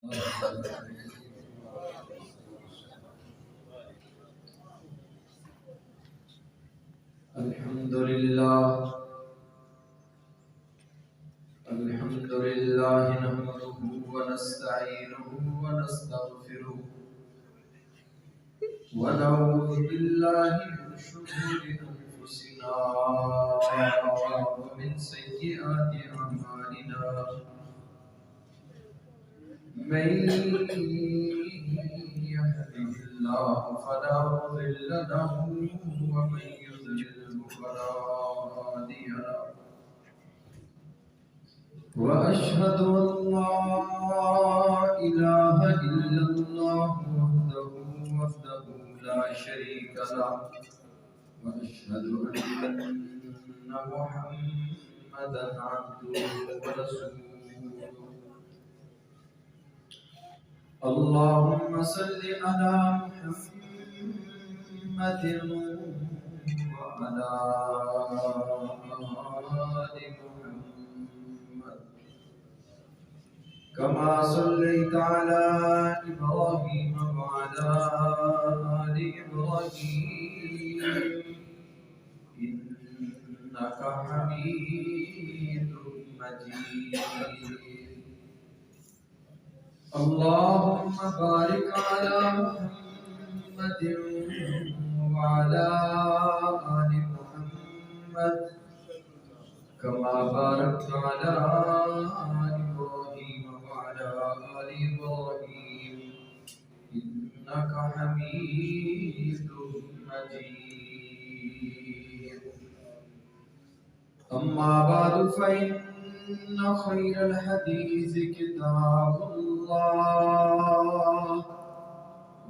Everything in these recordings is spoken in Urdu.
الحمد لله نحمده ونستعينه ونستغفره ونعوذ بالله من شرور أنفسنا ومن سيئات أعمالنا من يهده الله فلا مضل له ومن يضلل فلا هادي له وأشهد أن لا إله إلا الله وحده لا شريك له وأشهد أن محمدا عبده ورسوله اللهم صل على محمد وعلى آل محمد كما صليت على إبراهيم وعلى آل إبراهيم إنك حميد مجيد اللهم بارك على محمد وعلى آل محمد كما باركت على إبراهيم وعلى آل إبراهيم إنك حميد مجيد أما بعد فإن خير الحديث كتاب الله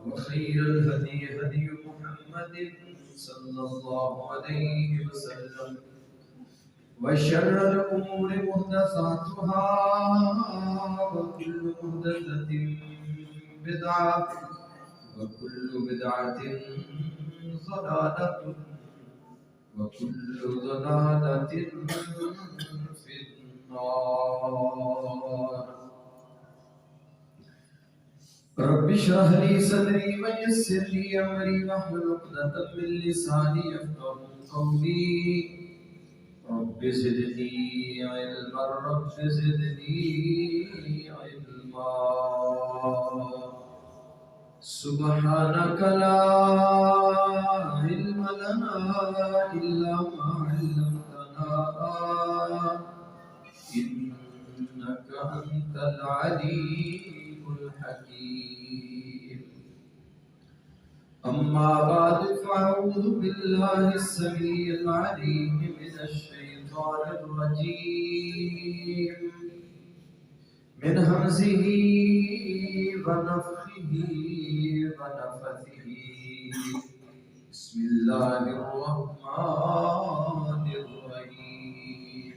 وخير الهدي هدي محمد صلى الله عليه وسلم وشر الأمور محدثاتها وكل محدثة بدعة وكل بدعة ضلالة وكل ضلالة في النار رب اشرح لي صدري ويسر لي أمري واحلل عقدة من لساني يفقهوا قولي رب زدني علما رب زدني علما سبحانك لا علم لنا إلا ما علمتنا إنك أنت العليم الحكيم أما بعد فأعوذ بالله السميع العليم من الشيطان الرجيم من همزه ونفخه ونفثه بسم الله الرحمن الرحيم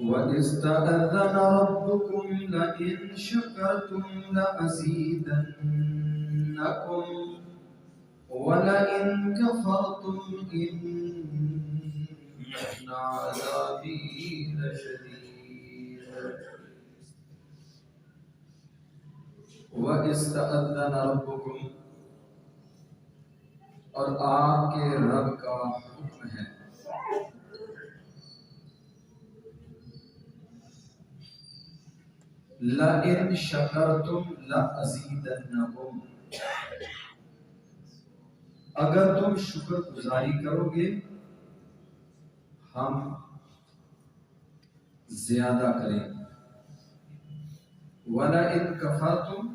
وإذ تأذن ربكم لئن شكرتم لأزيدنكم ولئن كفرتم إن عذابي لشديد وإذ تأذن ربكم اور آپ کے رب کا حکم ہے لَإِن شَكَرْتُمْ لَأَزِيدَنَّكُمْ اگر تم شکر گزاری کرو گے ہم زیادہ کریں گے وَلَئِن كَفَرْتُمْ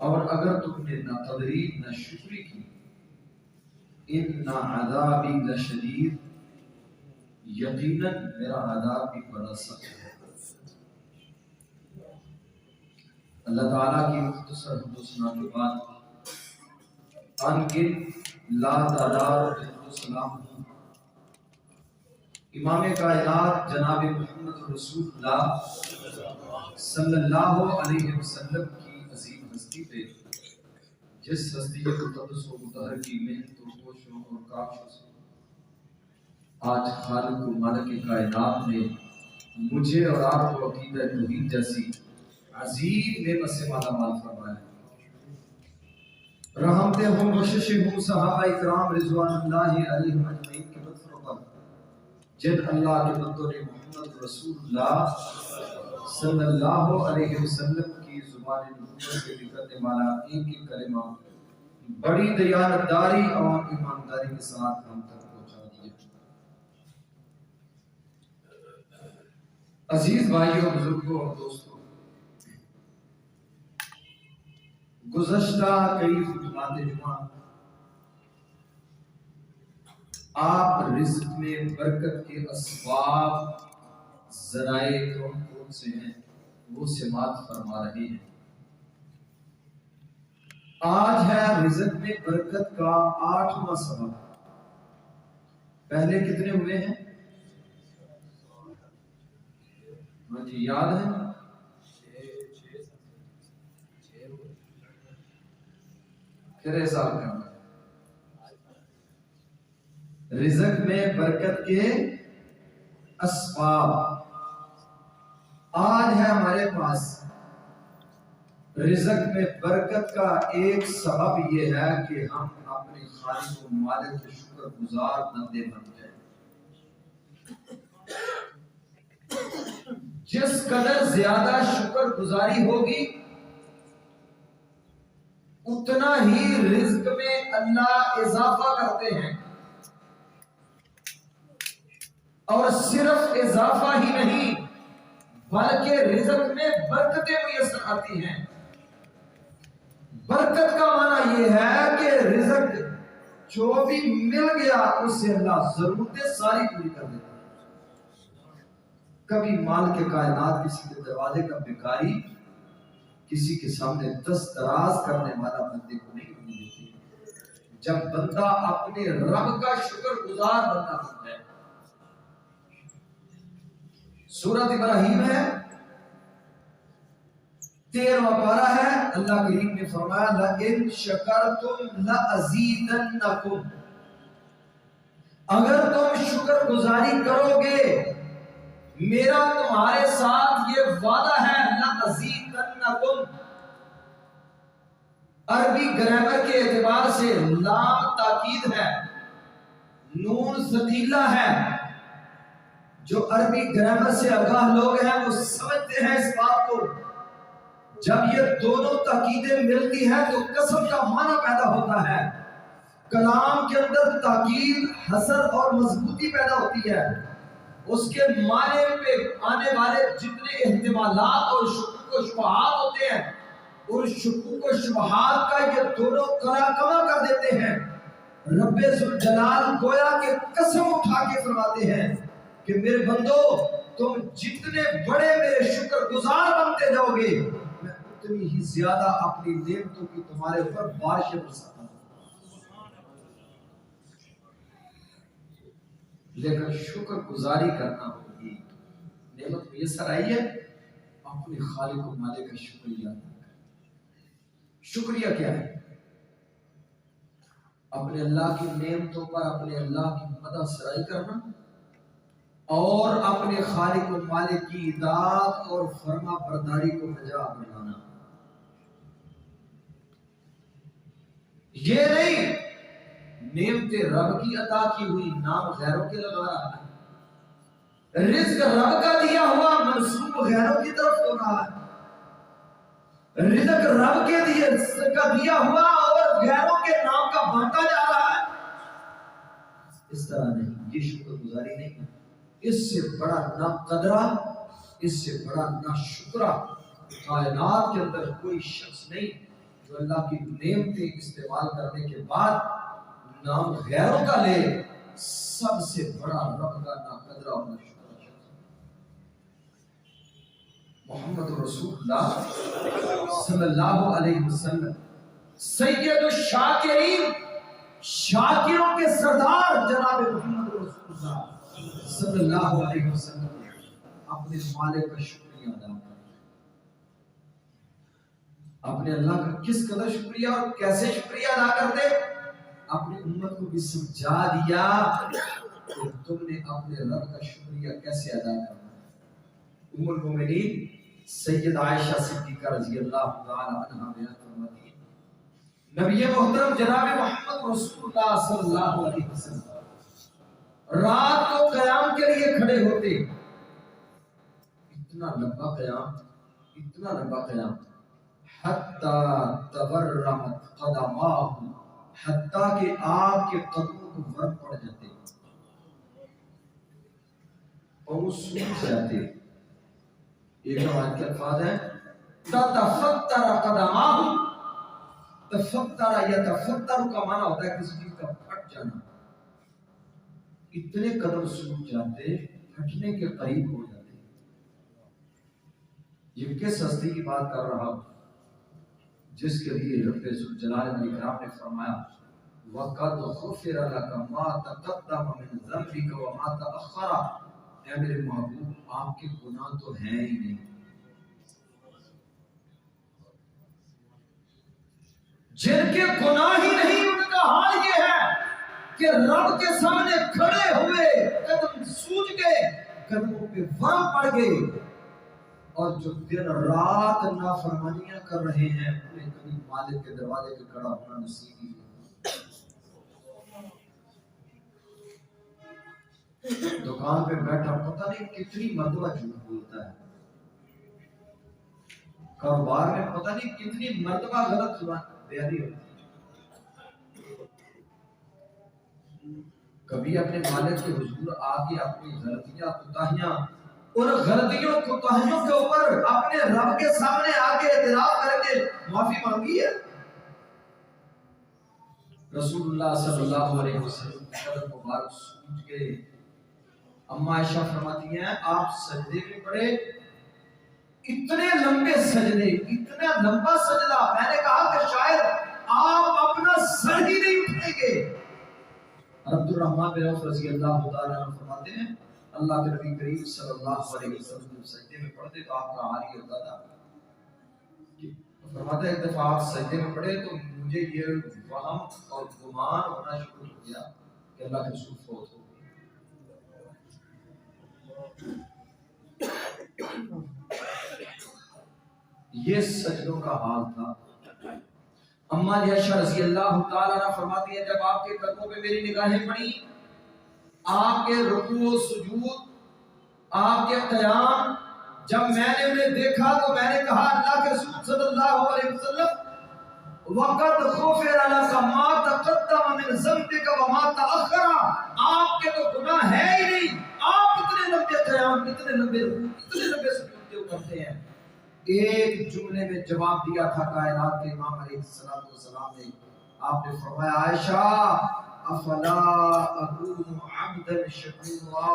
اور اگر تم نے نہ تدریج نہ شکری کی ان عذابی لشدید یقیناً میرا عذاب بھی بڑا سخت ہے اللہ تعالیٰ کی مختصر حمد و ثنا کے بعد ان گن لا تعداد حمد و سلام امام کائنات جناب محمد رسول اللہ صلی اللہ علیہ وسلم کی عظیم ہستی پہ جس ہستی مقدس و مطہر کی محنت و کوششوں اور کاوشوں سے آج خالق و مالک کائنات نے مجھے اور آپ کو عقیدہ توحید جیسی عظیم نعمت سے مالا مال فرمائے. رحمتے ہوں بخششیں ہوں صحابہ اکرام رضوان اللہ علیہم اجمعین کے مدفر پر، جن اللہ کے بندوں نے محمد رسول اللہ صلی اللہ علیہ وسلم کی زبان نبوت سے نکلنے والا ایک ایک کلمہ بڑی دیانتداری اور ایمانداری کے ساتھ ہم تک پہنچا دیا. عزیز بھائیوں، بزرگوں اور دوستوں، گزشتہ کئی خطبات جمعہ آپ رزق میں برکت کے اسباب ذرائع کون کون سے ہیں وہ سماعت فرما رہے ہیں. آج ہے رزق میں برکت کا 8واں سبب. پہلے کتنے ہوئے ہیں؟ ہاں جی، یاد ہے؟ پھر حساب کرنا. رزق میں برکت کے اسباب. آج ہے ہمارے پاس رزق میں برکت کا ایک سبب یہ ہے کہ ہم اپنے خالق و مالک کے شکر گزار بندے بن جائیں. جس قدر زیادہ شکر گزاری ہوگی اتنا ہی رزق میں اللہ اضافہ کرتے ہیں، اور صرف اضافہ ہی نہیں بلکہ رزق میں برکتیں میسر آتی ہیں. برکت کا معنی یہ ہے کہ رزق جو بھی مل گیا اس سے اللہ ضرورتیں ساری پوری کر دیتا ہے. کبھی مال کے کائنات کسی کے دروازے کا بھکاری کسی کے سامنے دست دراز کرنے والا بندے کو نہیں ہونے دیتی. جب بندہ اپنے رب کا شکر گزار بندہ بنتا ہے. سورۃ ابراہیم ہے، 13واں پارہ ہے. اللہ کریم نے فرمایا لَإِن شَكَرْتُمْ لَأَزِيدَنَّكُمْ، اگر تم شکر گزاری کرو گے میرا تمہارے ساتھ یہ وعدہ ہے. لَأَزِيدَنَّكُمْ عربی گرامر کے اعتبار سے لام تاکید ہے، نون ثقیلہ ہے. جو عربی گرامر سے آگاہ لوگ ہیں وہ سمجھتے ہیں اس بات کو. جب یہ دونوں تاکیدیں ملتی ہیں تو قسم کا معنی پیدا ہوتا ہے. کلام کے اندر تاکید حسن اور مضبوطی پیدا ہوتی ہے. اس کے معنی پہ آنے والے جتنے احتمالات اور شکوک و شبہات ہوتے ہیں اور شکوک و شبہات کا یہ دونوں کما کر دیتے ہیں. رب ذوالجلال گویا کہ قسم اٹھا کے فرماتے ہیں کہ میرے بندو تم جتنے بڑے میرے شکر گزار بنتے جاؤ گے میں اتنی ہی زیادہ اپنی نعمتوں کی تمہارے اوپر بارشیں برساتا ہوں. لیکن شکر گزاری کرنا ہوگی. نعمت میسر آئی ہے، اپنے خالق و مالک کا شکریہ ادا کریں. شکریہ کیا ہے؟ اپنے اللہ کی نعمتوں پر اپنے اللہ کی مدح سرائی کرنا اور اپنے خالق و مالک کی اطاعت اور فرما برداری کو بجا بنانا. یہ نہیں نعمت رب کی عطا کی ہوئی نام غیروں کے لگا رہا ہے. رزق رب کا دیا ہوا منسوب غیروں کی طرف ہو رہا ہے. رزق رب کے کا دیا ہوا اور غیروں کے نام کا بانٹا جا رہا ہے. اس طرح نہیں، یہ شکر گزاری نہیں ہے. اس سے بڑا نہ قدرہ، اس سے بڑا نہ شکرہ کائنات کے اندر کوئی شخص نہیں جو اللہ کی نعمتیں استعمال کرنے کے بعد نام غیروں کا لے. سب سے بڑا رب کا نہ قدرہ اور نہ شکرہ محمد رسول اللہ صلی اللہ علیہ وسلم سید الشاکرین، شاکروں کے سردار جناب محمد رسول اللہ صلی اللہ علیہ وسلم اپنے مالک کا شکریہ ادا کریں. اپنے اللہ کا کس قدر شکریہ اور کیسے شکریہ ادا کرتے؟ اپنی امت کو بھی سمجھا دیا کہ تم نے اپنے رب کا شکریہ کیسے ادا کرنا ہے. ام المومنین سید عائشہ صدیقہ رضی اللہ تعالی عنہا بیان فرماتی ہیں نبی محترم جناب محمد رسول اللہ صلی اللہ علیہ وسلم رات کو قیام کے لیے کھڑے ہوتے، اتنا لمبا قیام حتی تورمت قدماہ، حتیٰ کہ آپ کے قدموں کو ورم پڑ جاتے اور وہ سوکھ جاتے۔ ایک روایت کے الفاظ ہیں تتفتر قدماہ، تفتر یا تفتر کا معنی ہوتا ہے کسی چیز کا پھٹ جانا، اتنے قدم سوکھ جاتے، پھٹنے کے قریب ہو جاتے۔ یہ کس ہستی کی بات کر رہا ہوں جس کے لیے رب ذوالجلال والاکرام نے فرمایا وَقَدْ غُفِرَ لَكَ مَا تَقَدَّمَ مِنْ ذَنبِكَ وَمَا تَأَخَّرَ۔ اے میرے محبوب آپ کے گناہ تو ہیں ہی نہیں، جن کے گناہ ہی نہیں ان کا حال یہ ہے کہ رب کے سامنے کھڑے ہوئے قدم سوج گئے، قدموں پہ ورم پڑ گئے، اور جو دن رات نافرمانیاں کر رہے ہیں انہیں کبھی مالک کے دروازے کے کھڑا ہونا نصیب ہی نہیں۔ دکان پہ بیٹھا پتہ نہیں کتنی مرتبہ جھوٹ بولتا ہے، کاروبار میں پتہ نہیں کتنی مرتبہ غلط زبان بیانی ہوتی ہے، کبھی اپنے مالک کے حضور آ کے اپنی غلطیاں کوتاہیاں ان غلطیوں کوتاہیوں کے اوپر اپنے رب کے سامنے آ کے اعتراف کر کے معافی مانگی ہے۔ رسول اللہ صلی اللہ علیہ وسلم کے قدم مبارک سوج گئے۔ اما عائشہ فرماتی ہیں آپ سجدے میں پڑے، اتنے لمبے سجدے، اتنا لمبا سجدہ، میں نے کہا کہ شاید آپ اپنا سر ہی نہیں اٹھائیں گے۔ عبد الرحمن بن عوف رضی اللہ تعالیٰ عنہ فرماتے ہیں اللہ کے نبی کریم صلی اللہ علیہ وسلم جب سجدے میں پڑھتے تو آپ کا حال یہ ہوتا تھا، فرماتا ہے ایک دفعہ آپ سجدے میں پڑھے تو مجھے یہ وہم اور گمان ہونا شروع ہو گیا کہ اللہ کے رسول فوت ہو گئے۔ یہ سجدوں کا حال تھا۔ اما عائشہ رضی اللہ تعالیٰ عنہ فرماتی ہے جب آپ کے قدموں پہ میری نگاہیں پڑی، آپ کے رکوع و سجود، آپ کے قیام، جب میں نے انہیں دیکھا تو میں نے کہا اللہ کے رسول صلی اللہ علیہ وسلم وَقَدْ غُفِرَ لَكَ مَا تَقَدَّمَ مِنْ ذَنبِكَ وَمَا تَأَخَّرَ، آپ کے تو گناہ ہے ہی نہیں، آپ اتنے لمبے قیام، اتنے لمبے رکوع، اتنے لمبے سجود کیوں کرتے ہیں؟ ایک جملے میں جواب دیا تھا کائنات کے امام علیہ السلام نے، آپ نے فرمایا عائشہ افلا اکون عبدا شکورا،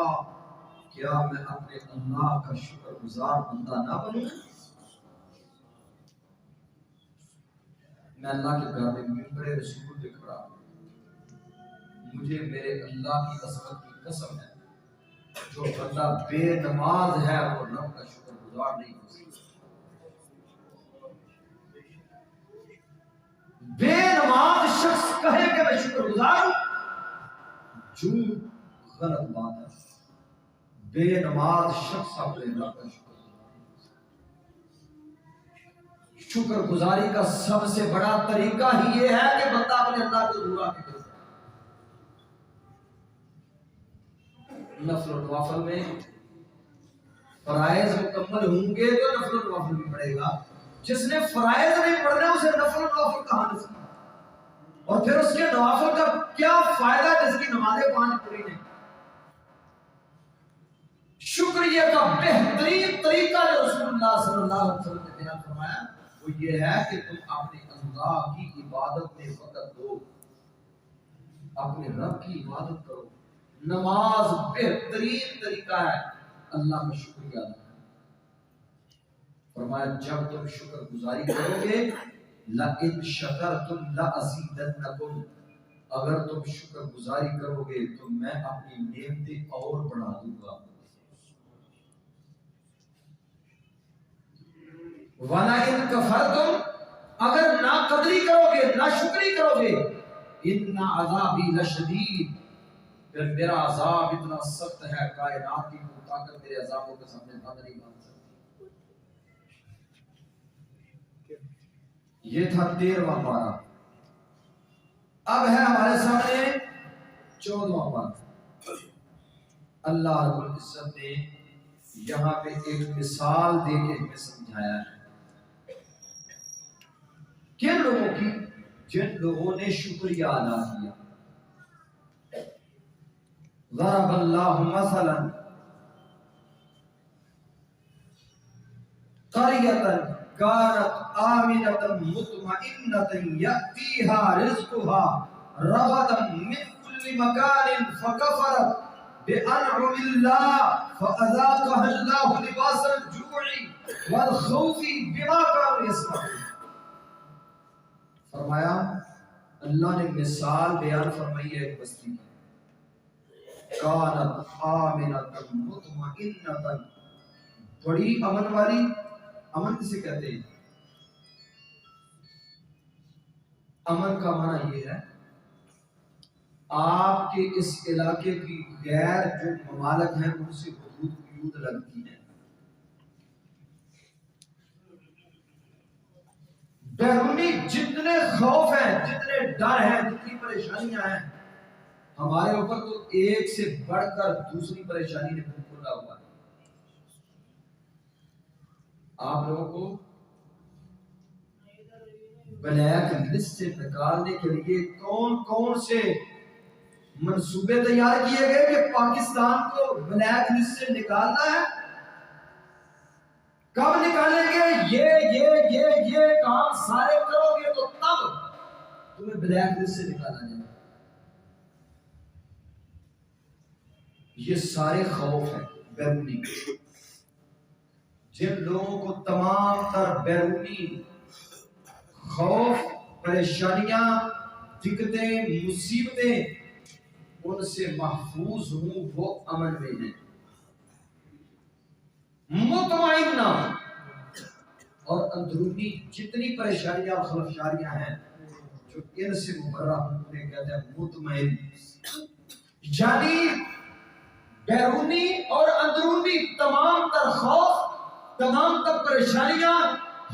کیا میں اپنے اللہ کا شکر گزار بندہ نہ بنوں؟ میں اللہ کے گھر میں ممبر رسول پہ کھڑا ہوں، مجھے میرے اللہ کی عظمت کی قسم ہے جو بندہ بے نماز ہے وہ رب کا شکر گزار نہیں ہو سکتا۔ بے نماز شخص کہے کہ میں شکر گزار ہوں، جھوٹ غلط بات ہے۔ بے نماز شخص اپنے رب کا شکر گزار نہیں ہو سکتا۔ شکر گزاری کا سب سے بڑا طریقہ ہی یہ ہے کہ بندہ اپنے اللہ کو دعا کرے۔ نفل و نوافل میں فرائض مکمل ہوں گے تو نفل و نوافل بھی پڑھے گا، جس نے فرائض نہیں پڑھنے اسے نفل و نوافل کہاں نصیب؟ اور پھر اس کے نوافل کا کیا فائدہ جس کی نمازیں 5 پوری نہیں؟ شکریہ کا بہترین طریقہ جو رسول اللہ صلی اللہ علیہ وسلم نے بیان فرمایا وہ یہ ہے کہ تم اپنے اللہ کی عبادت میں وقت دو، اپنے رب کی عبادت کرو۔ نماز بہترین طریقہ ہے اللہ کا شکریہ ادا کرنے کا۔ فرمایا جب تم شکر گزاری کرو گے لَإِن شَكَرْتُمْ لَأَزِيدَنَّكُمْ، اگر تم شکر گزاری کرو گے تو میں اپنی نعمتیں اور بڑھا دوں گا۔ وَلَئِن كَفَرْتُمْ، اگر ناقدری کرو گے، ناشکری کرو گے، إِنَّ عَذَابِي لَشَدِيدٌ، پھر میرا عذاب اتنا سخت ہے کائنات کی کوئی طاقت میرے عذابوں کے سامنے بند نہیں باندھ سکتی۔ یہ تھا 13واں پارہ۔ اب ہے ہمارے سامنے 14واں پارہ۔ اللہ رب العزت نے یہاں پہ ایک مثال دے کے ہمیں سمجھایا ہے کن لوگوں کی؟ جن لوگوں نے شکریہ ادا کیا۔ ضرب اللہ مثلا قریۃ كانت آمنة مطمئنة يأتيها رزقها رغدا من كل مكان فكفرت بأنعم الله فأذاقها الله لباس الجوع والخوف بما كانوا يصنعون۔ فرمایا اللہ نے مثال بیان فرمائی ہے ایک بستی کی، کانت آمنۃ مطمئنۃ، بڑی امن والی۔ امن کسے کہتے ہیں؟ امن کا معنی یہ ہے آپ کے اس علاقے کی غیر جو ممالک ہیں ان سے حدود قیود لگتی ہیں، بیرونی جتنے خوف ہیں، جتنے ڈر ہیں، جتنی پریشانیاں ہیں ہمارے اوپر، تو ایک سے بڑھ کر دوسری پریشانی نے منہ کھولا ہوا ہے۔ آپ لوگوں کو بلیک لسٹ سے نکالنے کے لیے کون کون سے منصوبے تیار کیے گئے کہ پاکستان کو بلیک لسٹ سے نکالنا ہے؟ کب نکالیں گے؟ یہ کام سارے کرو گے تو تب تمہیں بلیک لسٹ سے نکالا جائے گا۔ یہ سارے خوف ہیں بیرونی، جن لوگوں کو تمام تر بیرونی خوف، پریشانیاں، دقتیں، مصیبتیں ان سے محفوظ ہوں، وہ امن میں ہیں، مطمئنہ۔ اور اندرونی جتنی پریشانیاں اور خلفشاریاں ہیں جو ان سے مبرہ ہوں انہیں کہتے ہیں مطمئن۔ یعنی بیرونی اور اندرونی تمام تر خوف، تمام تر پریشانیاں،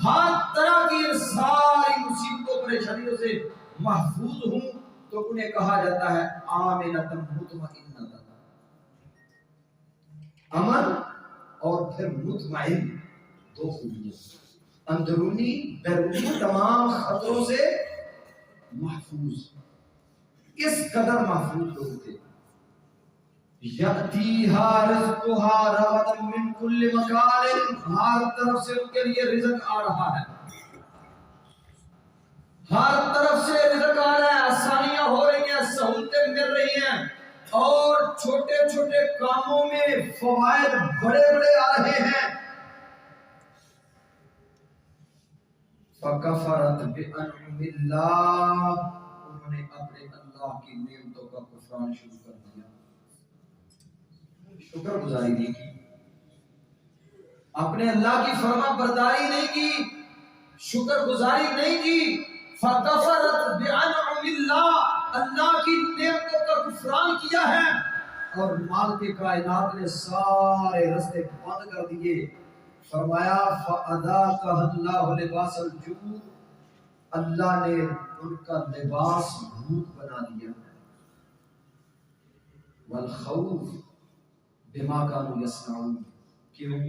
ہر طرح کی ساری مصیبتوں پریشانیوں سے محفوظ ہوں، تو انہیں کہا جاتا ہے آمنۃ مطمئنۃ۔ امن اور پھر مطمئن، دو خوبیاں، اندرونی بیرونی تمام خطروں سے محفوظ۔ اس قدر محفوظ لوگ تھے۔ یأتیہا رزقہا رغدا من کل مکان، ہر طرف سے ان کے لیے رزق آ رہا ہے، ہر طرف سے رزق آ رہا ہے، آسانیاں ہو رہی ہیں، سہولتیں مل رہی ہیں، اور چھوٹے چھوٹے کاموں میں فوائد بڑے بڑے آ رہے ہیں۔ فکفرت بانعم اللہ، انہوں نے اپنے اللہ کی نعمتوں کا کفران شروع کر دیا، شکر گزاری نہیں کی، اپنے اللہ کی فرما برداری نہیں کی، شکر گزاری نہیں کی۔ فکفرت بانعم اللہ، اللہ کی نعمتوں کا کفران کیا ہے، اور مالک کائنات نے سارے راستے بند کر دیے۔ فرمایا فَأَذَاقَهَا اللَّهُ لِبَاسَ الْجُوعِ، اللہ نے ان کا لباس بھوک بنا دیا، وَالْخَوْفِ بِمَا كَانُوا يَصْنَعُونَ، کیوں؟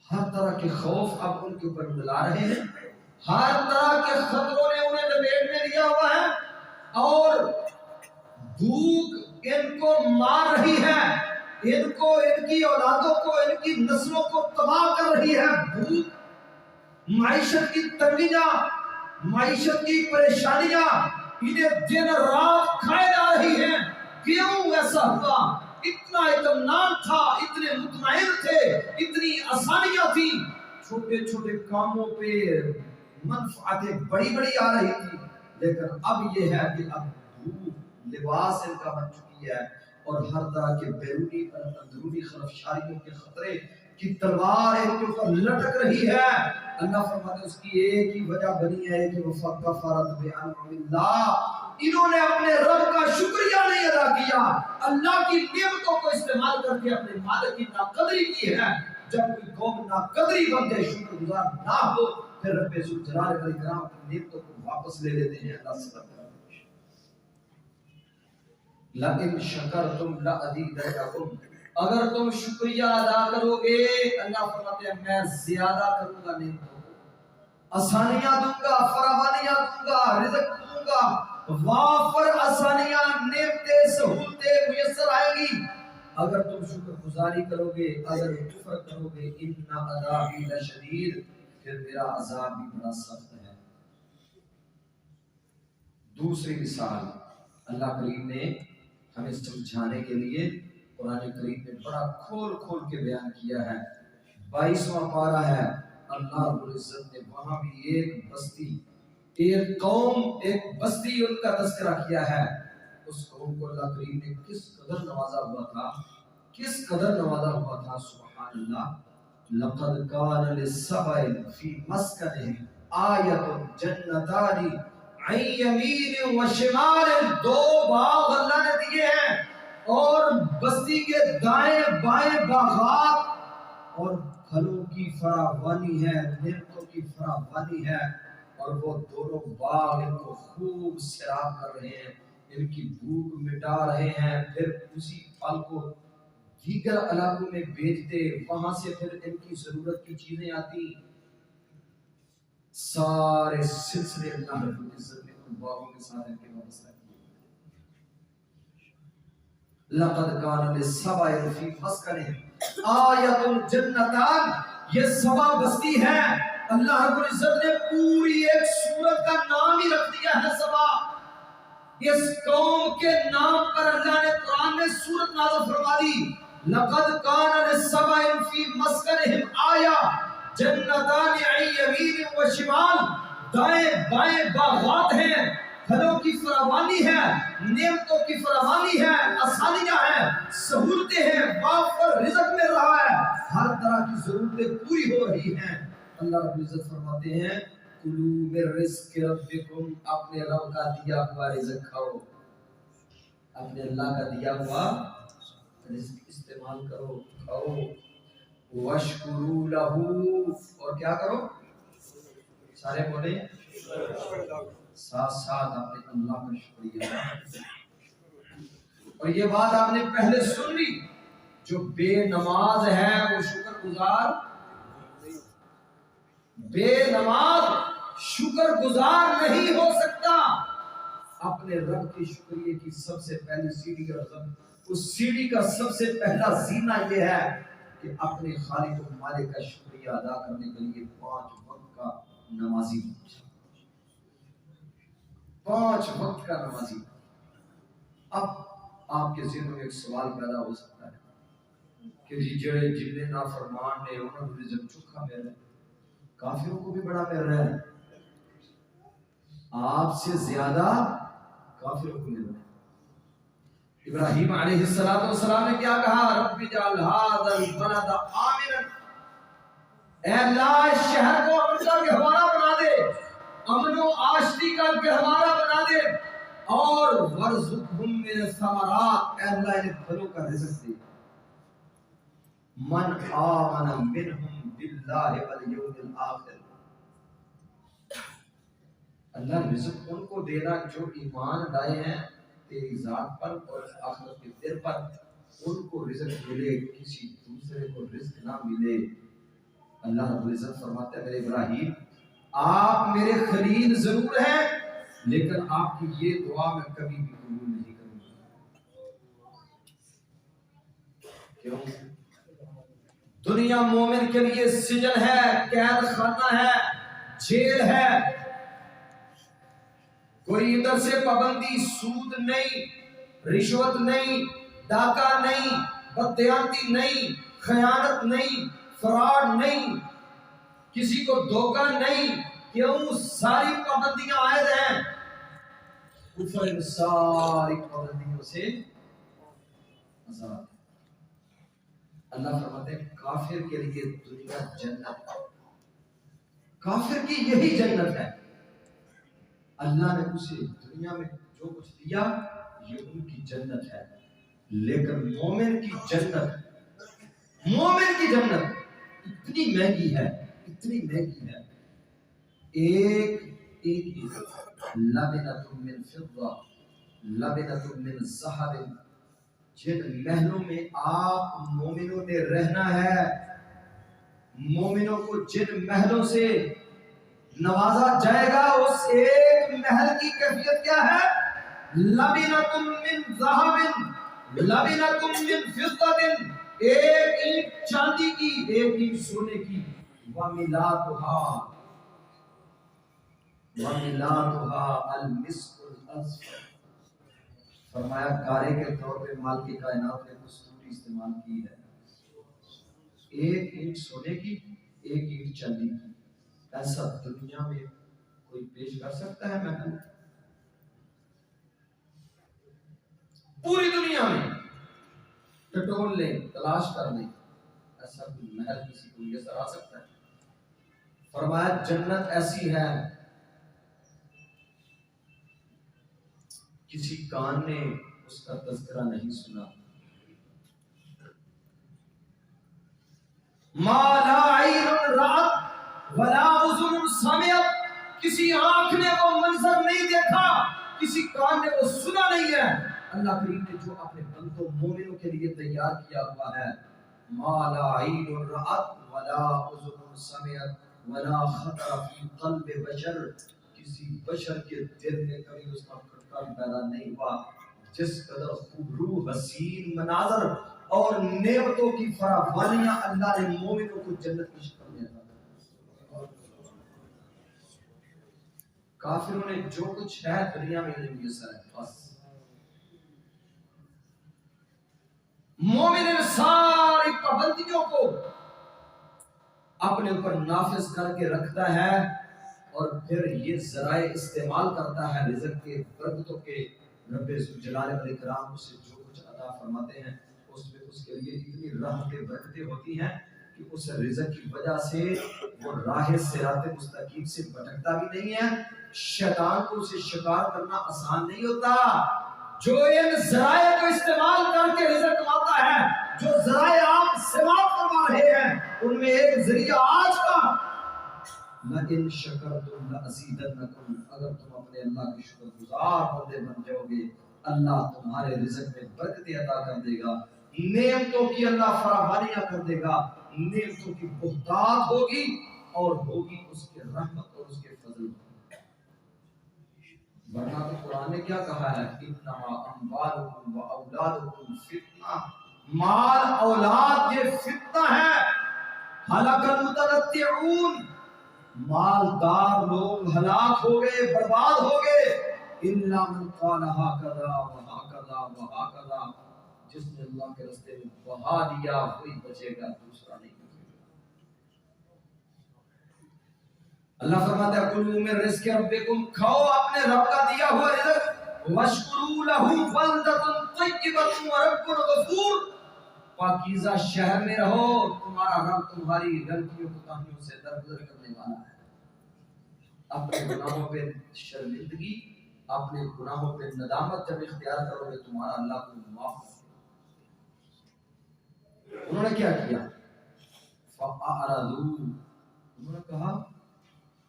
ہر طرح کے خوف اب ان کے اوپر ملا رہے ہیں، ہر طرح کے خطروں نے انہیں لپیٹ میں لیا ہوا ہے، اور بھوک ان کو مار رہی ہے، ان کو، ان کی اولادوں کو، ان کی نسلوں کو تباہ کر رہی ہے۔ بھوک، معیشت کی تنگیاں، معیشت کی پریشانیاں انہیں دن رات کھائے جا رہی ہیں۔ کیوں ایسا ہوا؟ اتنا اطمینان تھا، اتنے مطمئن تھے، اتنی آسانیاں تھیں، چھوٹے چھوٹے کاموں پہ منفعتیں بڑی بڑی آ رہی تھی، لیکن اب یہ ہے کہ اب بھوک لباس ان کا بن چکی ہے، اور ہر طرح کے بیرونی اور اندرونی خلفشاریوں کے خطرے کی تلوار ان کے اوپر لٹک رہی ہے۔ اللہ فرماتے ہیں اس کی ایک ہی وجہ بنی ہے کہ وہ فکفرت بانعم اللہ، انہوں نے اپنے رب کا شکریہ نہیں ادا کیا، اللہ کی نعمتوں کو استعمال کر کے اپنے مالک کی ناقدری کی ہے۔ جب کوئی قوم ناقدری بن جائے، شکر گزار نہ ہو، پھر رب ذوالجلال والاکرام کی نعمتوں کو واپس لے لیتے ہیں۔ اللہ صبر کرے۔ لَئِن شَكَرْتُمْ لَأَزِيدَنَّكُمْ، اگر تم شکریہ ادا کرو گے، اللہ فرماتے ہیں میں زیادہ کروں گا نعمتوں کو، آسانیاں دوں گا، فراوانیاں دوں گا، رزق دوں گا، وافر آسانیاں، نعمتیں، سہولتیں میسر آئیں گی اگر تم شکر گزاری کرو گے۔ اگر کفر کرو گے، ان عذابی لشدید، پھر میرا عذاب بھی بڑا سخت ہے۔ دوسری مثال اللہ کریم نے ہمیں سمجھانے کے لیے قرآن کریم میں بڑا کھول کھول کے بیان کیا ہے۔ 22واں پارہ ہے، اللہ رب العزت نے وہاں بھی ایک بستی، ایک قوم، ایک بستی ان کا تذکرہ کیا ہے۔ اس قوم کو اللہ کریم نے کس قدر نوازا ہوا تھا، کس قدر نوازا ہوا تھا، سبحان اللہ۔ لَقَدْ كَانَ لِلسَّبْعِ فِي مَسْكَنِهِمْ آیَةٌ جَنَّتَانِ عَنْ یَمِینٍ وَشِمَالٍ، دو باغ اللہ نے دیے ہیں، اور بستی کے دائیں بائیں باغات اور پھلوں کی فراوانی ہے، نعمتوں کی فراوانی ہے، اور وہ دونوں باغ ان کو خوب سیراب کر رہے ہیں، ان کی بھوک مٹا رہے ہیں، پھر اسی پھل کو دیگر علاقوں میں بیچتے، وہاں سے پھر ان کی ضرورت کی چیزیں آتی، سارے سلسلے اللہ رب العزت نے ان باغوں کے ساتھ ان کے وابستہ کیے۔ لَقَدْ كَانَ لِلسَّبْعِ فِي مَسْكَنِهِمْ آیَةٌ جَنَّتَانِ، یہ سبا بستی ہے، اللہ رب العزت نے پوری ایک سورت کا نام ہی رکھ دیا ہے سبا۔ اس قوم کے نام پر اللہ نے قرآن میں سورت نازل فرما دی۔ لَقَدْ كَانَ لِلسَّبْعِ فِي مَسْكَنِهِمْ آیَةٌ جَنَّتَانِ عَنْ یَمِینٍ وَشِمَالٍ، دائیں بائیں باغات ہیں، پھلوں کی فراوانی ہے، نعمتوں کی فراوانی ہے، آسانیاں ہیں، سہولتیں ہیں، وافر رزق مل رہا ہے، ہر طرح کی ضرورتیں پوری ہو رہی ہیں۔ اللہ رب العزت فرماتے ہیں کُلُوا مِن رِزْقِ رَبِّکُمْ، اپنے رب کا دیا ہوا رزق کھاؤ، اپنے اللہ کا دیا ہوا رزق استعمال کرو، کھاؤ۔ وَاشْكُرُوا لَهُ، اور کیا کرو؟ سارے بولے ساتھ ساتھ اپنے اللہ کا شکریہ۔ اور یہ بات آپ نے پہلے سن لی، جو بے نماز ہے وہ شکر گزار، بے نماز شکر گزار نہیں ہو سکتا۔ اپنے رب کے شکریہ کی سب سے پہلی سیڑھی، اور اس سیڑھی کا سب سے پہلا زینہ یہ ہے کہ اپنے خالق و مالک کا شکریہ ادا کرنے کے لیے 5 وقت کا نمازی، 5 وقت کا نمازی۔ اب آپ کے ذہن میں ایک سوال پیدا ہو سکتا ہے کہ جی جن نے نافرمان نے انہوں نے رزق چکھا مل رہا ہے، کافروں کو بھی بڑا مل رہا ہے، آپ سے زیادہ کافروں کو مل رہا ہے۔ ابراہیم علیہ السلام نے کیا کہا؟ رب اجعل ھذا البلد آمنا، اے اللہ اس شہر کو امن کا گہوارہ بنا دے، امن و آشتی کا گہوارہ بنا دے، اور وارزقہم من الثمرات، اے اللہ انہیں پھلوں کا رزق دے۔ من آمن منہم باللہ والیوم الآخر، اللہ رزق ان کو دینا جو ایمان لائے ہیں تیری ذات پر اور آخرت کے دن پر، ان کو رزق ملے، کسی دوسرے کو رزق نہ ملے۔ اللہ رب العزت فرماتا ہے میرے ابراہیم آپ میرے خلیل ضرور ہیں، لیکن آپ کی یہ دعا میں کبھی بھی قبول نہیں کروں گا۔ کیوں؟ دنیا مومن کے لیے سجن ہے، قید خانہ ہے، جیل ہے۔ کوئی ادھر سے پابندی، سود نہیں، رشوت نہیں، ڈاکہ نہیں، بددیانتی نہیں، خیانت نہیں، فراڈ نہیں، کسی کو دھوکہ نہیں۔ کیوں؟ ساری پابندیاں عائد ہیں، کفر ان ساری پابندیوں سے آزاد ہے۔ اللہ فرماتے ہیں کافر کے لیے دنیا جنت ہے، کافر کی یہی جنت ہے۔ اللہ نے اسے دنیا میں جو کچھ دیا یہ ان کی جنت ہے، لیکن مومن کی جنت اتنی مہنگی ہے، اتنی مہنگی ہے، ایک لبنۃ من فضہ لبنۃ من ذہب، جن محلوں میں آپ مومنوں نے رہنا ہے، مومنوں کو جن محلوں سے نوازا جائے گا، اس ایک محل کی کیفیت کیا ہے؟ لبنۃ من ذہب لبنۃ من فضہ، ایک اینٹ چاندی کی، ایک اینٹ سونے کی، وَمِلَاتُهَا المسک الاصفر، فرمایا گارے کے طور پہ مال کی کائنات نے کستوری استعمال کی ہے، ایک اینٹ سونے کی، ایک اینٹ چاندی کی، ایسا دنیا میں کوئی پیش کر سکتا ہے محل؟ پوری دنیا میں ٹٹول لیں، تلاش کر لیں، ایسا کوئی محل کسی کو میسر آ سکتا ہے؟ فرمایا جنت ایسی ہے کسی کان نے اس کا تذکرہ نہیں سنا، ما لا عین رأت ولا اذن سمعت، کسی آنکھ نے وہ منظر نہیں دیکھا، کسی کان نے وہ سنا نہیں ہے، اللہ کریم نے جو اپنے بندوں مومنوں کے لیے تیار کیا ہوا ہے، ما لا عین رأت ولا اذن سمعت ولا خطر فی قلب بشر، کسی بشر کے دل میں کبھی اس کا خطر پیدا نہیں ہوا، جس قدر خوبرو حسین مناظر اور نعمتوں کی فراوانیاں اللہ نے مومنوں کو جنت کی شکل میں عطا کی۔ کافروں نے جو کچھ ہے دنیا میں انہیں میسر ہے، بس مومن ان ساری پابندیوں کو اپنے اوپر نافذ کر کے رکھتا ہے اور پھر یہ ذرائع استعمال کرتا ہے رزق کے برکتوں کے، رب ذوالجلال والاکرام اسے جو کچھ عطا فرماتے ہیں اس میں اس کے لیے اتنی رحمتیں برکتیں ہوتی ہیں کہ اس رزق کی وجہ سے وہ راہ صراط مستقیم سے بھٹکتا بھی نہیں ہے، شیطان کو اسے شکار کرنا آسان نہیں ہوتا۔ جو ان ذرائع کو استعمال کر کے رزق کماتا ہے، جو ذرائع آپ استعمال فرما رہے ہیں، ان میں ایک ذریعہ آج کا لَإِن شَكَرْتُمْ لَأَزِيدَنَّكُمْ، اگر تم اپنے اللہ کے شکر گزار بندے بن جاؤ گے اللہ تمہارے رزق میں برکتیں عطا کر دے گا، نعمتوں کی اللہ فراوانیاں کر دے گا، نعمتوں کی بہتات ہوگی اور ہوگی اس کے رحمت اور اس کے فضل۔ ورنہ تو قرآن نے کیا کہا ہے؟ انما اموالکم و اولادکم فتنہ، مال اولاد یہ فتنہ ہے، ہلاک المتنطعون، مالدار لوگ ہلاک ہو گئے، برباد ہو گئے، الا من قال هكذا وهكذا وهكذا، جس نے اللہ کے راستے میں بہا دیا وہی بچے گا، دوسرا نہیں بچے گا۔ اللہ فرماتا ہے کلوا من رزق ربکم، کھاؤ اپنے رب کا دیا ہوا رزق، واشکروا له بلدۃ طیبۃ ورب غفور، پاکیزہ شہر میں رہو، تمہارا رب تمہاری غلطیوں کوتاہیوں سے درگزر کرنے والا ہے۔ اپنے گناہوں پہ شرمندگی، اپنے گناہوں پہ ندامت جب اختیار کرو گے تمہارا اللہ کو معاف کرے گا۔ انہوں نے کیا کیا؟ فَأَعْرَضُوا، انہوں نے کہا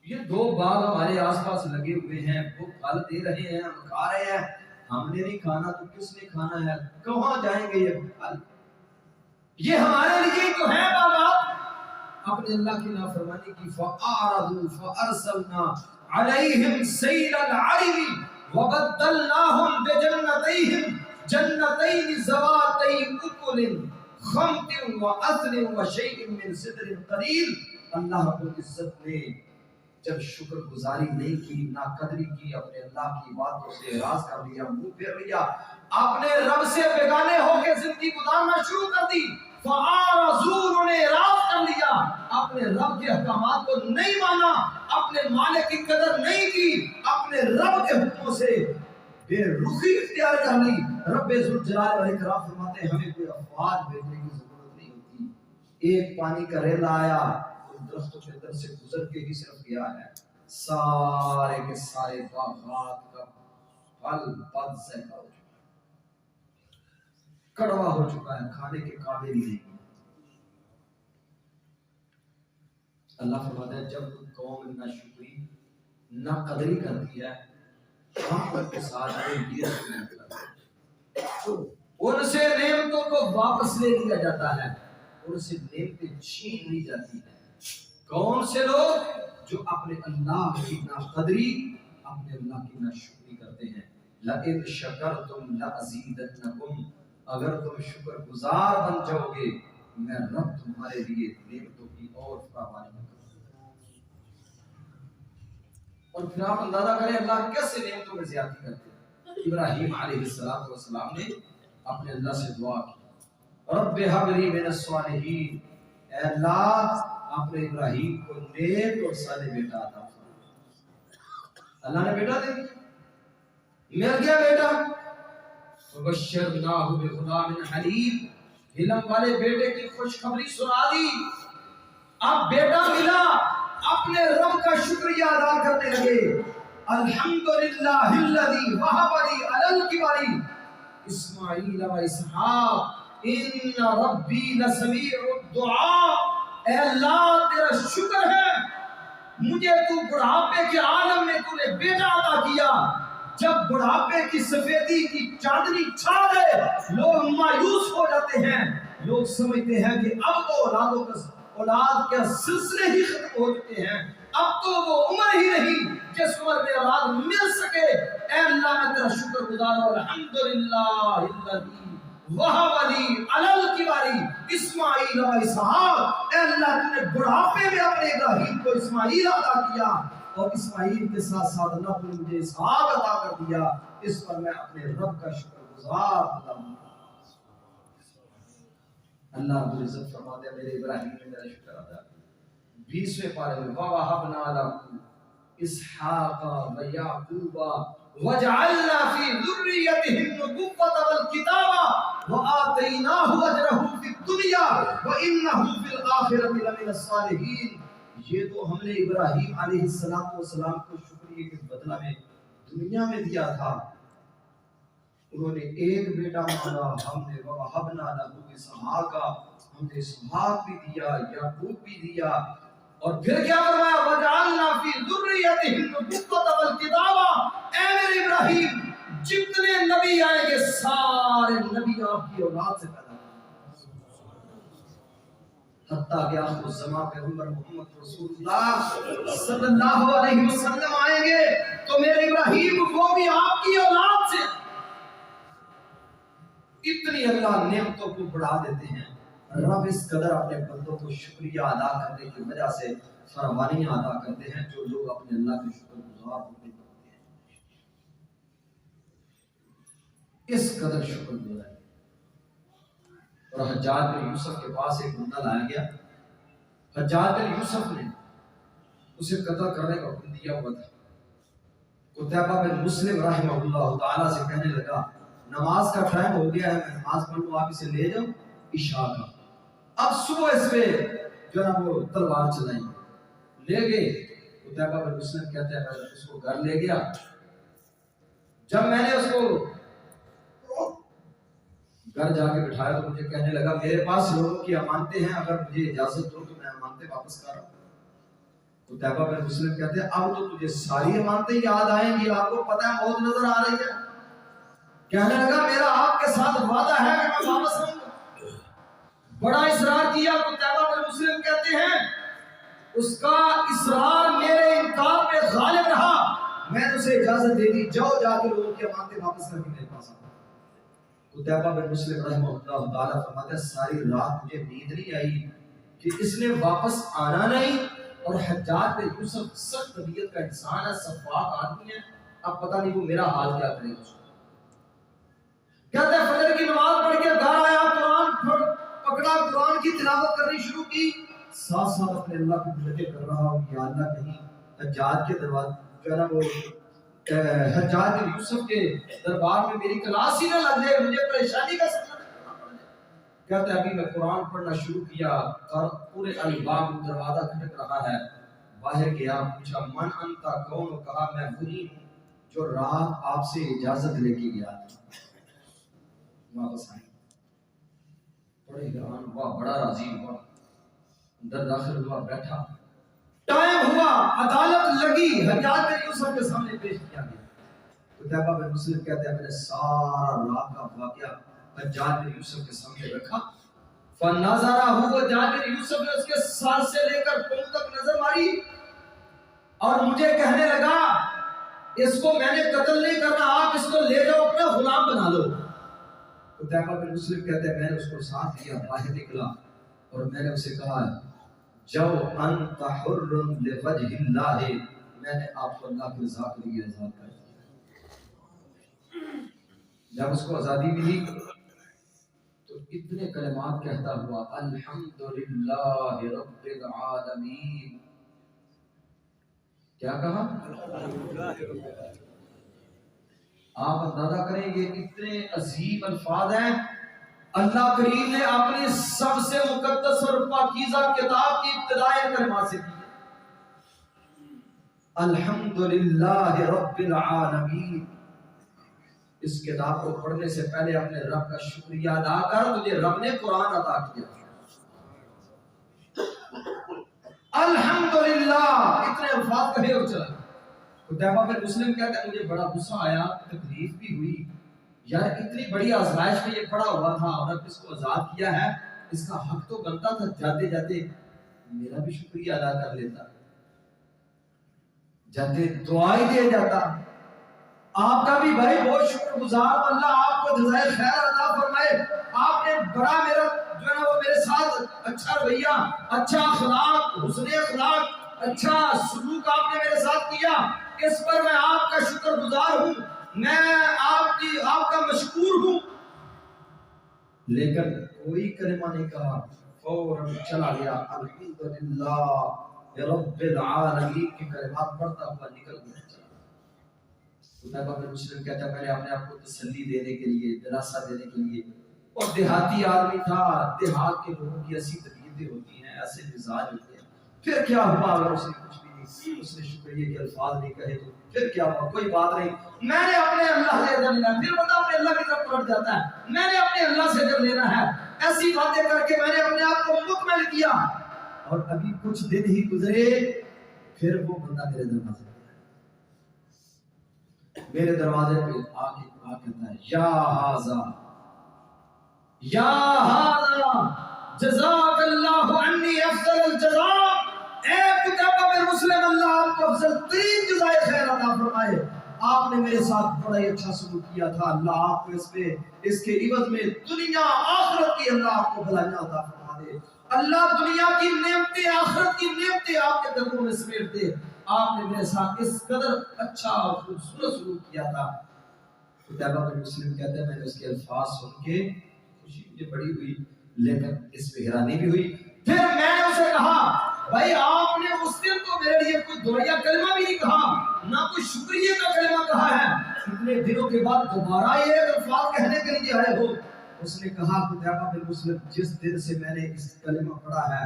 یہ دو باغ ہمارے آس پاس لگے ہوئے ہیں، وہ پھل دے رہے ہیں، ہم کھا رہے ہیں، ہم نے نہیں کھانا تو کس نے کھانا ہے، کہاں جائیں گے یہ پھل، یہ ہمارے لیے تو ہے باغات، اپنے اللہ کی نافرمانی کی۔ فَأَعْرَضُوا فَأَرْسَلْنَا عَلَيْهِمْ سَيْلَ الْعَرِمِ وَبَدَّلْنَاهُمْ بِجَنَّتَيْهِمْ جَنَّتَيْنِ ذَوَاتَيْ أُكُلٍ خَمْطٍ وَأَثْلٍ وَشَيْءٍ مِّن سِدْرٍ قَلِيلٍ۔ اللہ رب العزت نے جب شکر گزاری نہیں کی، ناقدری کی، اپنے اللہ کی باتوں سے اعراض کر لیا، منہ پھیر لیا، اپنے رب سے بیگانے ہو کے زندگی گزارنا شروع کر دی، فَأَعْرَضُوا، انہوں نے اعراض کر لیا، اپنے رب کے احکامات کو نہیں مانا، اپنے مالک کی قدر نہیں کی، اپنے رب کے حکموں سے بے رخی اختیار کر لی۔ رب ذوالجلال والاکرام فرماتے ہیں ہمیں کوئی افواج بھیجنے کی ضرورت نہیں ہوتی، ایک پانی کا ریلا آیا درختوں کے اندر سے گزر کے ہی صرف گیا ہے، سارے کے سارے باغات کا پھل بد ذائقہ ہو چکا ہے، کڑوا ہو چکا ہے، کھانے کے قابل ہی نہیں۔ اللہ فرماتا ہے جب قوم نہ شکری نہ قدری کرتی ہے، ہم ان کے ساتھ یہ سلوک کرتے ہیں، ان سے نعمتوں کو واپس لے لیا جاتا ہے، ان سے نعمتیں چھین لی جاتی ہیں۔ کون سے لوگ؟ جو اپنے اللہ کی ناقدری، اپنے اللہ کی ناشکری کرتے ہیں۔ لَئِن شَكَرْتُمْ لَأَزِيدَنَّكُمْ، اگر تم شکر گزار بن جاؤ گے میں رب تمہارے لیے نعمتوں کی اور فراوانی کروں۔ اور پھر آپ اندازہ کریں اللہ کیسے نعمتوں میں زیادتی کرتے ہیں۔ ابراہیم علیہ السلام نے اپنے اللہ سے دعا کی، رب هب لی من الصالحین، اے اللہ اپنے ابراہیم کو نیک اور صالح بیٹا عطا فرما۔ اللہ نے بیٹا دے دیا، مل گیا بیٹا۔ فبشرناہ بغلام حلیم، حلم والے بیٹے کی خوشخبری سنا دی۔ اب بیٹا ملا، اپنے رب کا شکریہ ادا کرنے لگے۔ الحمدللہ الذی وہب لی علی الکبر اسماعیل و اسحاق ان ربی لسمیع الدعاء، اے اللہ تیرا شکر ہے مجھے تو بڑھاپے کے عالم میں تو نے بیٹا عطا کیا۔ جب بڑھاپے کی سفیدی کی چاندنی چھا گئے لوگ مایوس ہو جاتے ہیں، لوگ سمجھتے ہیں کہ اب تو اولاد کے سلسلے ہی ختم ہو چکے ہیں، اب تو وہ عمر ہی نہیں جس عمر میں اولاد مل سکے۔ اے اللہ میں تیرا شکر گزار ہوں، الحمدللہ الذی وہب لی علی الکبر اسماعیل و اسحاق، اے اللہ تو نے بڑھاپے میں اپنے ابراہیم کو اسماعیل عطا کیا اور اسماعیل کے ساتھ ساتھ اللہ نے مجھے اسحاق عطا کر دیا، اس پر میں اپنے رب کا شکر گزار ہوں۔ اللہ رب العزت فرماتے ہیں میرے ابراہیم نے میرا شکر ادا کیا۔ 20ویں پارے میں وَوَهَبْنَا لَهُ إِسْحَاقَ وَيَعْقُوبَ وَجَعَلْنَا فِي ذُرِّيَّتِهِ النُّبُوَّةَ وَالْكِتَابَ وَآتَيْنَاهُ أَجْرَهُ فِي الدُّنْيَا وَإِنَّهُ فِي الْآخِرَةِ لَمِنَ الصَّالِحِينَ۔ یہ تو ہم نے ابراہیم علیہ السلام کو شکریہ کے بدلہ میں دنیا میں دیا تھا۔ انہوں نے ایک بیٹا مانگا، ہم نے وَوَهَبْنَا لَهُ إِسْحَاقَ، ہم نے اسحاق بھی دیا، یعقوب بھی دیا، اور پھر کیا فرمایا وَجَعَلْنَا فِي ذُرِّيَّتِهِ النُّبُوَّةَ وَالْكِتَابَ، اے میرے ابراہیم جتنے نبی آئیں گے سارے نبی آپ کی اولاد سے پیدا ہوں گے، حتیٰ کہ آخر الزمان پیغمبر محمد رسول اللہ صلی اللہ علیہ وسلم آئیں گے تو میرے ابراہیم وہ بھی آپ کی اولاد سے۔ اتنی اللہ نعمتوں کو بڑھا دیتے ہیں، رب اس قدر اپنے بندوں کو شکریہ ادا کرنے کی وجہ سے فراوانیاں ادا کرتے ہیں جو لوگ اپنے اللہ کے شکر گزار ہوتے ہیں، اس قدر شکر گزار۔ اور حجاج بن یوسف کے پاس ایک بندہ لایا گیا، حجاج بن یوسف نے اسے قتل کرنے کا حکم دیا ہوا تھا۔ قتیبہ بن مسلم رحمہ اللہ تعالیٰ سے کہنے لگا نماز کا ٹائم ہو گیا ہے، میں نماز پڑھ لوں، آپ اسے لے جاؤ عشاء کا۔ اب صبح اس پہ جو ہے وہ تلوار چلائیں، لے گئے۔ قتیبہ بن مسلم کہتے ہیں میں اس کو گھر لے گیا، جب میں نے اس کو گھر جا کے بٹھایا تو مجھے کہنے لگا میرے پاس لوگوں کی امانتیں ہیں، اگر مجھے اجازت دو تو میں امانتیں واپس کر رہا ہوں۔ قتیبہ بن مسلم کہتے ہیں اب تو تجھے ساری امانتیں یاد آئیں گی، آپ کو پتہ ہے موت نظر آ رہی ہے۔ کہنے لگا میرا آپ کے ساتھ وعدہ ہے کہ میں واپس آؤں گا۔ بڑا اصرار کیا، قتیبہ بن مسلم کہتے ہیں اس کا اصرار میرے انکار پہ غالب رہا، میں نے اسے اجازت دے دی جاؤ جا کے لوگوں کی امانتیں واپس کر کے میرے پاس آؤ۔ قتیبہ بن مسلم رحمہ اللہ تعالیٰ فرماتے ہیں ساری رات مجھے نیند نہیں آئی کہ اس نے واپس آنا نہیں، اور حجاج بن یوسف سخت طبیعت کا انسان ہے، سفاک آدمی ہے، اب پتہ نہیں وہ میرا حال کیا کرے گا۔ کہتے ہیں فجر کی نماز پڑھ کے گھر آیا، قرآن پکڑا، قرآن کی تلاوت کرنی شروع کی، ساتھ ساتھ اپنے اللہ کی منتیں کر رہا ہوں یا اللہ کہیں حجاج کے دربار جو ہے نا وہ حجاج بن یوسف کے دربار میں میری کلاس ہی نہ لگ جائے، مجھے پریشانی کا سامنا کرنا پڑ جائے۔ کہتے ہیں ابھی میں قرآن پڑھنا شروع کیا اور پورے الباب دروازہ کھٹک رہا ہے، باہر گیا، پوچھا من انتا کون، کہا میں وہی ہوں جو رات آپ سے اجازت لے کے گیا تھا واپس آئے، بڑے حیران ہوا، بڑا راضی ہوا، اندر داخل ہوا، بیٹھا، ٹائم ہوا، عدالت لگی، حجاج بن یوسف کے سامنے پیش کیا گیا۔ قتیبہ بن مسلم کہتے ہیں میں نے سارا رات کا واقعہ حجاج بن یوسف کے سامنے رکھا، فنظرہ ہوا، حجاج بن یوسف نے اس کے سر سے لے کر پاؤں تک نظر ماری اور مجھے کہنے لگا اس کو میں نے قتل نہیں کرنا، آپ اس کو لے جاؤ اپنا غلام بنا لو۔ قتیبہ بن مسلم کہتے ہیں میں نے اس کو ساتھ لیا، باہر نکلا اور میں نے اسے کہا جو انت حر لوجہ اللہ، میں نے آپ کو اللہ کی رضا کے لیے آزاد کر دیا۔ جب اس کو آزادی ملی تو اتنے کلمات کہتا ہوا الحمدللہ رب العالمین، کیا کہا؟ آپ اندازہ کریں گے اتنے عظیم الفاظ ہیں، اللہ کریم نے اپنی سب سے مقدس اور پاکیزہ کتاب کی ابتداء کلمات سے کی الحمدللہ رب العالمین۔ اس کتاب کو پڑھنے سے پہلے اپنے رب کا شکریہ ادا کر، تجھے رب نے قرآن عطا کیا۔ الحمدللہ اتنے الفاظ کہے اور چلا۔ قتیبہ بن مسلم کہتا ہے مجھے بڑا غصہ آیا، تکلیف بھی ہوئی، یار اتنی بڑی آزمائش میں یہ پڑا ہوا تھا اور اب اس کو آزاد کیا ہے، اس کا حق تو بنتا تھا جاتے جاتے میرا بھی شکریہ ادا کر لیتا، جاتے دعائی دے جاتا، آپ کا بھی بھائی بہت شکر گزار ہوں، اللہ آپ کو جزائے خیر عطا فرمائے، آپ نے بڑا میرا جو ہے نا وہ میرے ساتھ اچھا رویہ، اچھا اخلاق، حسن اخلاق، اچھا سلوک آپ نے میرے ساتھ کیا، اس پر میں آپ کا شکر گزار ہوں، میں آپ کا مشکور ہوں۔ لیکن کوئی کلمہ نہیں کہا، فوراً چلا گیا الحمدللہ رب العالمین کے کلمات پڑھتا ہوا نکل گیا۔ قتیبہ بن مسلم کہتا ہے میں نے اپنے آپ کو تسلی دینے کے لیے، دلاسا دینے کے لیے، اور دیہاتی آدمی تھا، دیہات کے لوگوں کی ایسی طبیعتیں ہوتی ہیں، ایسے مزاج ہوتے ہیں، پھر کیا ہوا اگر اس نے کچھ بھی نہیں، اس نے شکریہ کے الفاظ نہیں کہے تو پھر کیا ہوا، کوئی بات نہیں، میں نے اپنے اللہ سے اجر لینا ہے، پھر بتا اپنے اللہ کی طرف پلٹ جاتا ہے، میں نے اپنے اللہ سے اجر لینا ہے، ایسی باتیں کر کے میں نے اپنے آپ کو مطمئن کیا، اور ابھی کچھ دن ہی گزرے پھر وہ بندہ میرے دروازے پہ آ کہتا ہے یا حاضا جزاک اللہ عنی افضل الجزاء، اے قتیبہ بن مسلم اللہ آپ کو افضل ترین جزائے خیر عطا فرمائے، آپ نے میرے ساتھ بڑا ہی اچھا سلوک کیا تھا، اللہ آپ کو اس کے عوض میں دنیا آخرت کی اللہ آپ کو بھلائیاں عطا فرما دے، اللہ دنیا کی نعمتیں آخرت کی نعمتیں آپ کے قدموں میں سمیٹ دے، آپ نے میرے ساتھ اس قدر اچھا اور خوبصورت سلوک کیا تھا۔ قتیبہ بن مسلم کہتے ہیں میں نے اس کے الفاظ سن کے خوشی مجھے بڑی ہوئی، لیکن اس پہ حیرانی بھی ہوئی، پھر میں نے اسے کہا بھائی آپ نے اس دن تو میرے لیے کوئی دعائیہ کلمہ بھی نہیں کہا، نہ کوئی شکریہ کا کلمہ کہا ہے، اتنے دنوں کے بعد دوبارہ یہ الفاظ کہنے کے لیے آئے ہو؟ اس نے کہا قتیبہ بن مسلم جس دن سے میں نے اس کلمہ پڑھا ہے،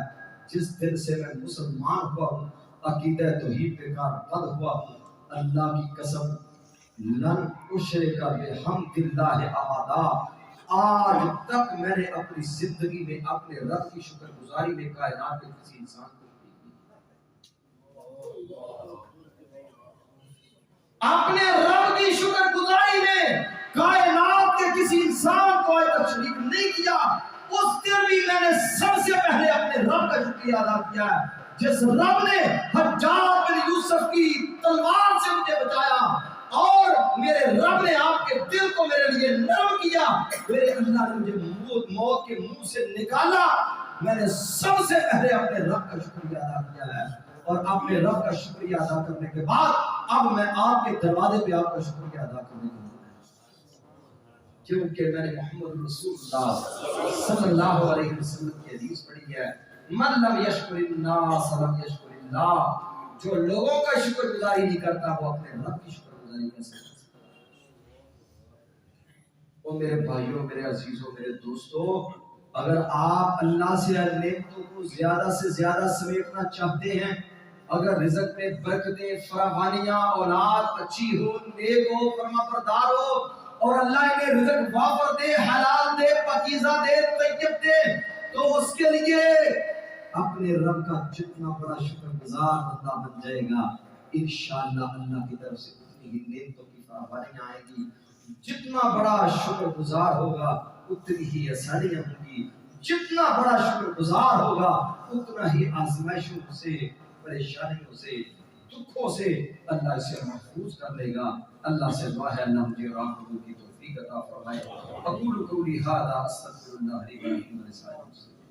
جس دن سے میں مسلمان ہوا ہوں، عقیدہ توحید پہ کاربند ہوا ہوں، اللہ کی قسم لن اشرک بحمد اللہ ابدا، آج تک میں نے اپنی زندگی میں اپنے رب کی شکر گزاری میں کائنات کے کسی انسان کو اپنے رب کی شکر گزاری میں کائنات کے کسی انسان کو آج تک شریک نہیں کیا، اس دن بھی میں نے سب سے پہلے اپنے رب کا شکریہ ادا کیا ہے، جس رب نے حجاج بن یوسف کی تلوار سے مجھے بچایا، اور میرے رب نے آپ کے دل کو میرے لیے نرم کیا، میرے اللہ نے مجھے موت کے منہ سے نکالا، میں نے سب سے پہلے اپنے رب کا شکریہ ادا کیا ہے، اور اپنے رب کا شکریہ ادا کرنے کے بعد اب میں آپ کے دروازے پہ آپ کا شکریہ ادا کرنے کے لیے، کیونکہ میں نے محمد رسول اللہ صلی اللہ علیہ وسلم کی حدیث پڑھی ہے من لم یشکر الناس لم یشکر اللہ، جو لوگوں کا شکر گزاری نہیں کرتا وہ اپنے رب کی شکر گزاری کیسے کر سکتا ہے؟ وہ میرے بھائیوں، میرے عزیزوں، میرے دوستوں، اگر آپ اللہ سے نعمتوں کو زیادہ سے زیادہ سمیٹنا چاہتے ہیں، اگر رزق میں برکتیں فراوانیاں اولاد اچھی ہو نیک ہو فرما بردار ہو اور اللہ انہیں رزق وافر دے حلال دے پاکیزہ دے طیب دے تو اس کے لیے اپنے رب کا جتنا بڑا شکر گزار بندہ بن جائے گا انشاءاللہ اللہ کی طرف سے اتنی ہی نعمتوں کی فراوانیاں آئیں گی. جتنا بڑا شکر گزار ہوگا اتنی ہی آسانیاں ہوں گی. جتنا بڑا شکر گزار ہوگا اتنا ہی آزمائشوں سے پریشانیوں سے دکھوں سے اللہ اسے محفوظ کر لے گا. اللہ سے دعا ہے اللہ مجھے اور آپ لوگوں کی توفیق عطا فرمائے. اقول قولی ھذا استغفر اللہ لی ولکم ولسائر المسلمین.